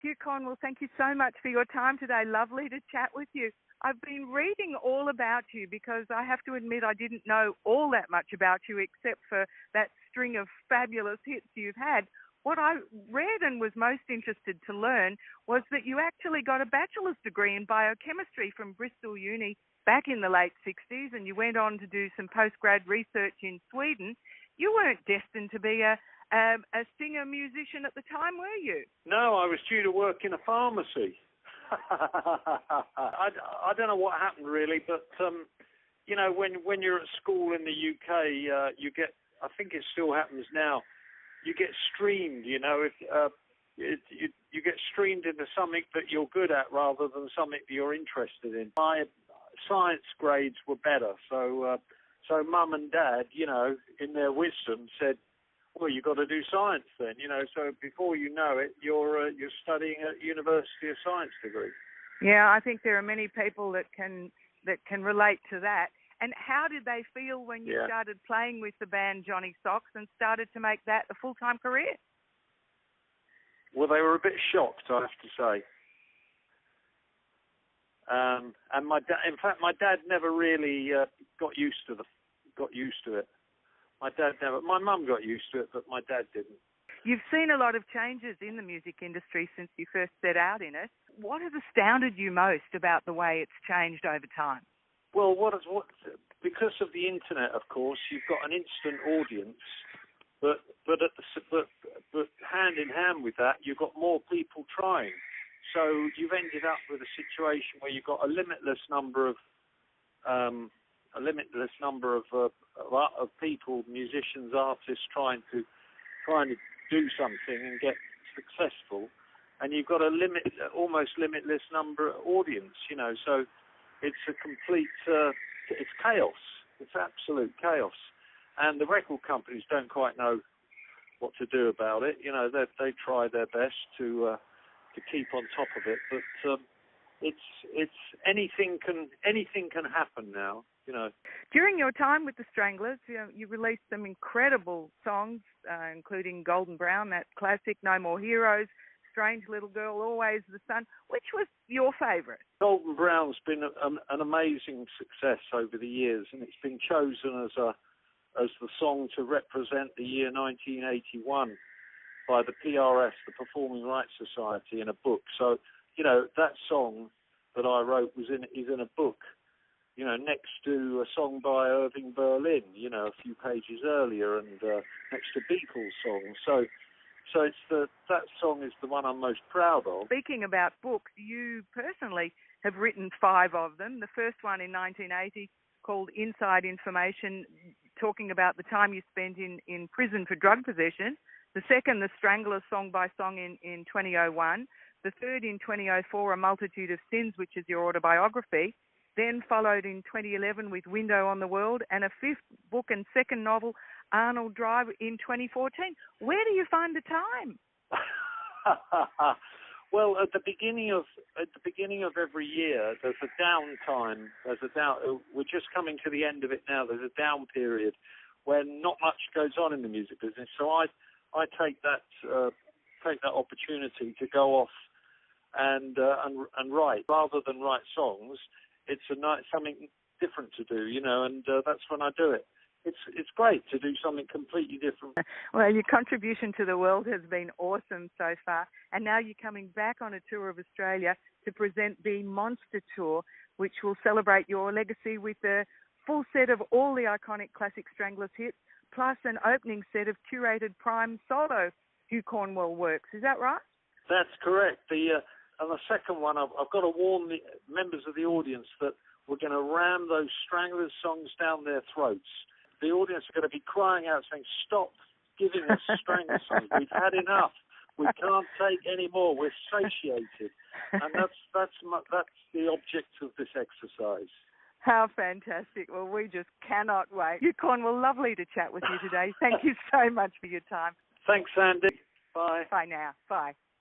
Hugh Cornwell, thank you so much for your time today. Lovely to chat with you. I've been reading all about you because I have to admit I didn't know all that much about you except for that string of fabulous hits you've had. What I read and was most interested to learn was that you actually got a bachelor's degree in biochemistry from Bristol Uni back in the late 60s, and you went on to do some postgrad research in Sweden. You weren't destined to be a singer-musician at the time, were you? No, I was due to work in a pharmacy. I don't know what happened really, but you know, when you're at school in the UK, you get, I think it still happens now, you get streamed. You know, if you get streamed into something that you're good at rather than something that you're interested in. My science grades were better, so Mum and Dad, you know, in their wisdom, said, well, you've got to do science then, you know. So before you know it, you're studying at University of Science degree. Yeah, I think there are many people that can relate to that. And how did they feel when you started playing with the band Johnny Socks and started to make that a full-time career? Well, they were a bit shocked, I have to say. And in fact, my dad never really got used to it. My mum got used to it, but my dad didn't. You've seen a lot of changes in the music industry since you first set out in it. What has astounded you most about the way it's changed over time? Well, because of the internet, of course, you've got an instant audience, but hand in hand with that, you've got more people trying. So you've ended up with a situation where you've got a limitless number of people, musicians, artists trying to do something and get successful, and you've got almost limitless number of audience. You know, so it's a complete it's chaos. It's absolute chaos, and the record companies don't quite know what to do about it. You know, they try their best to keep on top of it, but it's anything can happen now. You know. During your time with the Stranglers, you released some incredible songs, including Golden Brown, that classic, No More Heroes, Strange Little Girl, Always the Sun. Which was your favourite? Golden Brown's been an amazing success over the years, and it's been chosen as the song to represent the year 1981 by the PRS, the Performing Rights Society, in a book. So, you know, that song that I wrote is in a book, you know, next to a song by Irving Berlin, you know, a few pages earlier, and next to Beatles songs. So it's that song is the one I'm most proud of. Speaking about books, you personally have written 5 of them. The first one in 1980 called Inside Information, talking about the time you spent in prison for drug possession. The second, The Stranglers, song by song in 2001. The third in 2004, A Multitude of Sins, which is your autobiography. Then followed in 2011 with Window on the World, and a 5th book and second novel, Arnold Drive, in 2014. Where do you find the time? Well, at the beginning of every year, there's a downtime. We're just coming to the end of it now. There's a down period when not much goes on in the music business. So I take that opportunity to go off and write rather than write songs. It's something different to do, you know, and that's when I do it. It's great to do something completely different. Well, your contribution to the world has been awesome so far, and now you're coming back on a tour of Australia to present the Monster Tour, which will celebrate your legacy with a full set of all the iconic classic Stranglers hits, plus an opening set of curated prime solo Hugh Cornwell works. Is that right? That's correct. And the second one, I've got to warn the members of the audience that we're going to ram those Stranglers songs down their throats. The audience are going to be crying out saying, stop giving us Stranglers songs. We've had enough. We can't take any more. We're satiated. And that's the object of this exercise. How fantastic. Well, we just cannot wait. Hugh Cornwell, lovely to chat with you today. Thank you so much for your time. Thanks, Sandy. Bye. Bye now. Bye.